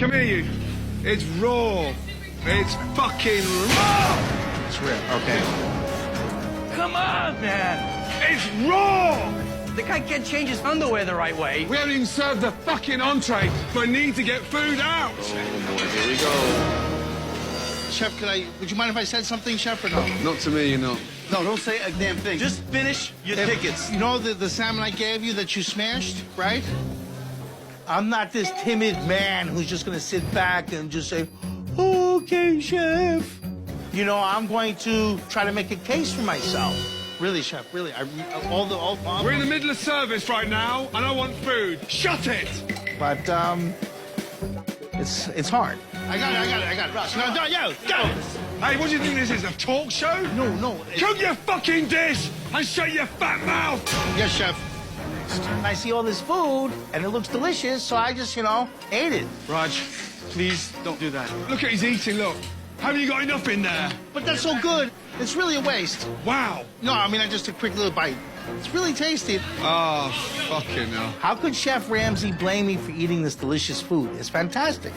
Come here, you. It's raw. It's fucking raw. It's real, okay. Come on, man. It's raw. The guy can't change his underwear the right way. We haven't even served the fucking entree, but need to get food out. Oh, boy, here we go. Chef, would you mind if I said something, Chef, or no? Not to me, you're not. No, don't say a damn thing. Just finish your tickets. You know the salmon I gave you that you smashed, right? I'm not this timid man who's just gonna sit back and just say, okay, Chef. You know, I'm going to try to make a case for myself. Really, Chef, really. We're in the middle of service right now, and I want food. Shut it! But, it's hard. I got it. Russ, no, yo, go! Hey, what do you think this is, a talk show? No. Cook your fucking dish and shut your fat mouth! Yes, Chef. I see all this food, and it looks delicious, so I just, ate it. Raj, please don't do that. Look at his eating, look. Haven't you got enough in there? But that's so good. It's really a waste. Wow. No, I mean, just a quick little bite. It's really tasty. Oh, fucking hell. How could Chef Ramsay blame me for eating this delicious food? It's fantastic.